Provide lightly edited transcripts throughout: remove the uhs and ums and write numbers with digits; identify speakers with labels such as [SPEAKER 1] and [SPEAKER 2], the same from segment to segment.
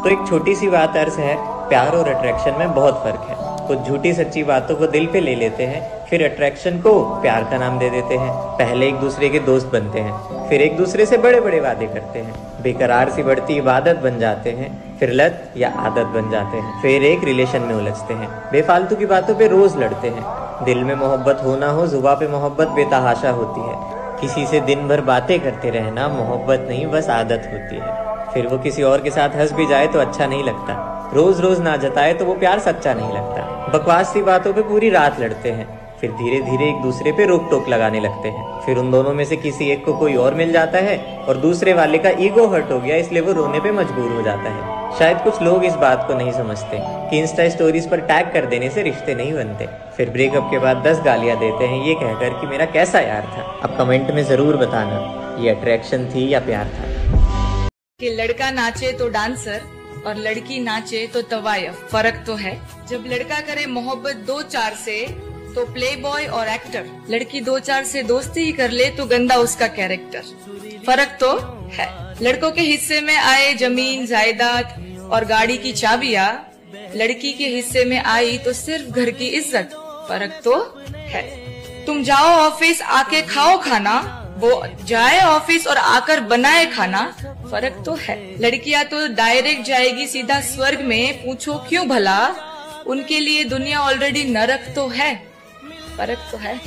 [SPEAKER 1] तो एक छोटी सी बात अर्ज है, प्यार और अट्रैक्शन में बहुत फर्क है। कुछ झूठी सच्ची बातों को दिल पे ले लेते हैं, फिर अट्रैक्शन को प्यार का नाम दे देते हैं। पहले एक दूसरे के दोस्त बनते हैं, फिर एक दूसरे से बड़े बड़े वादे करते हैं, बेकरार सी बढ़ती इबादत बन जाते हैं, फिर लत या आदत बन जाते हैं, फिर एक रिलेशन में उलझते हैं, बेफालतू की बातों पे रोज लड़ते हैं। दिल में मोहब्बत हो ना हो, जुबां पे मोहब्बत बेतहाशा होती है। किसी से दिन भर बातें करते रहना मोहब्बत नहीं, बस आदत होती है। फिर वो किसी और के साथ हंस भी जाए तो अच्छा नहीं लगता, रोज रोज ना जताए तो वो प्यार सच्चा नहीं लगता। बकवास सी बातों पे पूरी रात लड़ते हैं, फिर धीरे धीरे एक दूसरे पे रोक टोक लगाने लगते हैं। फिर उन दोनों में से किसी एक को कोई और मिल जाता है और दूसरे वाले का ईगो हर्ट हो गया, इसलिए वो रोने पे मजबूर हो जाता है। शायद कुछ लोग इस बात को नहीं समझते कि इंस्टा स्टोरीज पर टैग कर देने से रिश्ते नहीं बनते। फिर ब्रेकअप के बाद 10 गालियां देते हैं ये कहकर कि मेरा कैसा यार था। अब कमेंट में जरूर बताना ये अट्रैक्शन थी या प्यार था।
[SPEAKER 2] कि लड़का नाचे तो डांसर और लड़की नाचे तो तवायफ, फर्क तो है। जब लड़का करे मोहब्बत 2-4 से तो प्ले बॉय और एक्टर, लड़की 2-4 से दोस्ती ही कर ले तो गंदा उसका कैरेक्टर, फर्क तो है। लड़कों के हिस्से में आए जमीन जायदाद और गाड़ी की चाबियां, लड़की के हिस्से में आई तो सिर्फ घर की इज्जत, फर्क तो है। तुम जाओ ऑफिस आके खाओ खाना, वो जाए ऑफिस और आकर बनाए खाना, फर्क तो है। लड़कियां तो डायरेक्ट जाएगी सीधा स्वर्ग में, पूछो क्यों भला, उनके लिए दुनिया ऑलरेडी नरक तो है, फर्क तो है।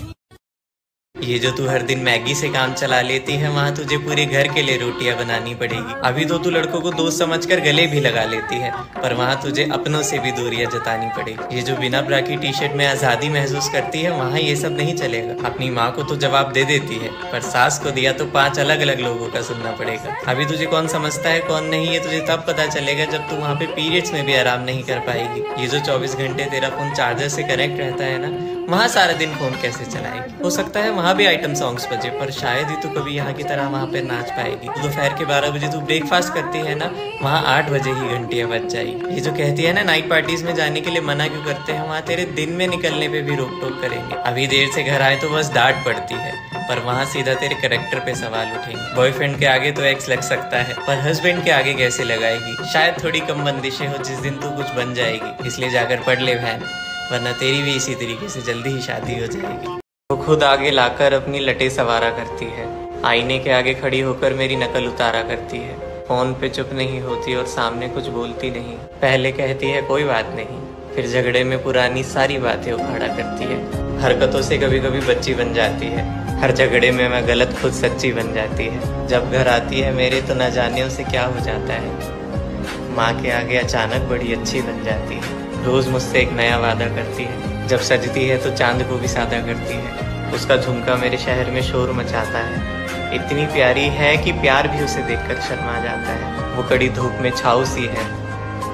[SPEAKER 1] ये जो तू हर दिन मैगी से काम चला लेती है, वहाँ तुझे पूरे घर के लिए रोटियां बनानी पड़ेगी। अभी तो तू लड़कों को दोस्त समझकर गले भी लगा लेती है, पर वहाँ तुझे अपनों से भी दूरियां जतानी पड़ेगी। ये जो बिना ब्रा की टी शर्ट में आजादी महसूस करती है, वहाँ ये सब नहीं चलेगा। अपनी माँ को तो जवाब दे देती है, पर सास को दिया तो 5 अलग अलग लोगों का सुनना पड़ेगा। अभी तुझे कौन समझता है कौन नहीं, ये तुझे तब पता चलेगा जब तू वहाँ पे पीरियड्स में भी आराम नहीं कर पाएगी। ये जो 24 घंटे तेरा फोन चार्जर से कनेक्ट रहता है ना, वहाँ सारा दिन फोन कैसे चलाएगी। हो सकता है वहाँ भी आइटम सॉन्ग्स बजे, पर शायद ही तू कभी यहाँ की तरह वहाँ पे नाच पाएगी। तो दोपहर के 12 बजे तू ब्रेकफास्ट करती है ना, वहाँ 8 बजे ही घंटियां बज जाएगी। ये जो कहती है ना नाइट पार्टीज में जाने के लिए मना क्यों करते हैं, वहाँ तेरे दिन में निकलने पे भी रोक टोक करेंगे। अभी देर से घर आए तो बस डांट पड़ती है, पर वहाँ सीधा तेरे कैरेक्टर पे सवाल उठेंगे। बॉयफ्रेंड के आगे तो एक्स लग सकता है, पर हस्बैंड के आगे कैसे लगाएगी। शायद थोड़ी कम बंदिशें हो जिस दिन तू कुछ बन जाएगी, इसलिए जाकर पढ़ ले बहन, वरना तेरी भी इसी तरीके से जल्दी ही शादी हो जाएगी। वो खुद आगे लाकर अपनी लटे सवारा करती है, आईने के आगे खड़ी होकर मेरी नकल उतारा करती है। फोन पे चुप नहीं होती और सामने कुछ बोलती नहीं। पहले कहती है कोई बात नहीं, फिर झगड़े में पुरानी सारी बातें उखाड़ा करती है। हरकतों से कभी कभी बच्ची बन जाती है, हर झगड़े में मैं गलत खुद सच्ची बन जाती है। जब घर आती है मेरे तो न जाने उसे क्या हो जाता है। माँ के आगे अचानक बड़ी अच्छी बन जाती है, रोज मुझसे एक नया वादा करती है। जब सजती है तो चांद को भी सादा करती है। उसका झुमका मेरे शहर में शोर मचाता है। इतनी प्यारी है कि प्यार भी उसे देखकर शर्मा जाता है। वो कड़ी धूप में छाऊ सी है,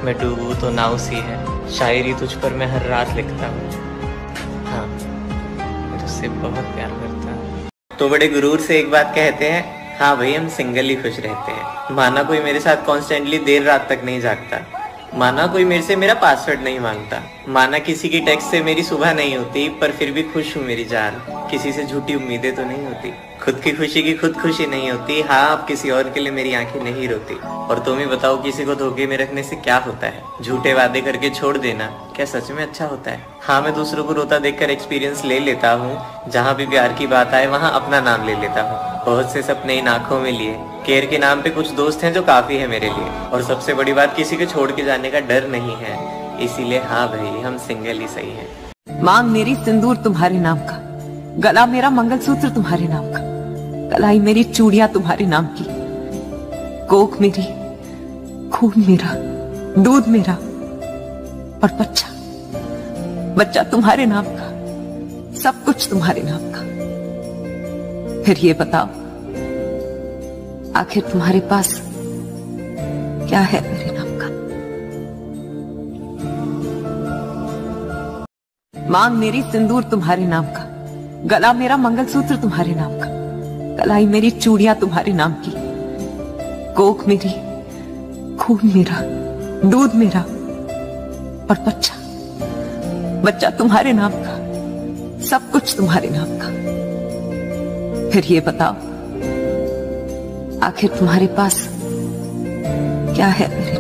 [SPEAKER 1] मैं डूबूं तो नाव सी है। शायरी तुझ पर मैं हर रात लिखता हूँ, हाँ मैं तुझसे बहुत प्यार करता हूँ। तो बड़े गुरूर से एक बात कहते हैं, हाँ भाई हम सिंगल ही खुश रहते हैं। माना कोई मेरे साथ कॉन्स्टेंटली देर रात तक नहीं जागता, माना कोई मेरे से मेरा पासवर्ड नहीं मांगता, माना किसी की टेक्स्ट से मेरी सुबह नहीं होती, पर फिर भी खुश हूँ मेरी जान। किसी से झूठी उम्मीदें तो नहीं होती, खुद की खुशी की खुद खुशी नहीं होती। हाँ अब किसी और के लिए मेरी आंखें नहीं रोती। और तुम ही बताओ किसी को धोखे में रखने से क्या होता है। झूठे वादे करके छोड़ देना क्या सच में अच्छा होता है। हाँ मैं दूसरों को रोता देखकर एक्सपीरियंस ले लेता हूँ, जहाँ भी प्यार की बात आए वहाँ अपना नाम ले लेता हूँ। बहुत से सपने इन आंखों में लिए, केयर के नाम पे कुछ दोस्त हैं जो काफी है मेरे लिए। और सबसे बड़ी बात किसी को छोड़ के जाने का डर नहीं है, इसीलिए हाँ भाई हम सिंगल ही सही है।
[SPEAKER 3] मांग मेरी सिंदूर तुम्हारे नाम का, गला मेरा मंगलसूत्र तुम्हारे नाम का, कलाई मेरी चूड़ियां तुम्हारे नाम की, कोख मेरी, खून मेरा, दूध मेरा और बच्चा तुम्हारे नाम का, सब कुछ तुम्हारे नाम का। फिर ये बताओ आखिर तुम्हारे पास क्या है मेरे नाम का। मांग मेरी सिंदूर तुम्हारे नाम का, गला मेरा मंगलसूत्र तुम्हारे नाम का, कलाई मेरी चूड़ियां तुम्हारे नाम की, कोख मेरी, खून मेरा, दूध मेरा और बच्चा तुम्हारे नाम का, सब कुछ तुम्हारे नाम का। फिर ये बताओ आखिर तुम्हारे पास क्या है मेरे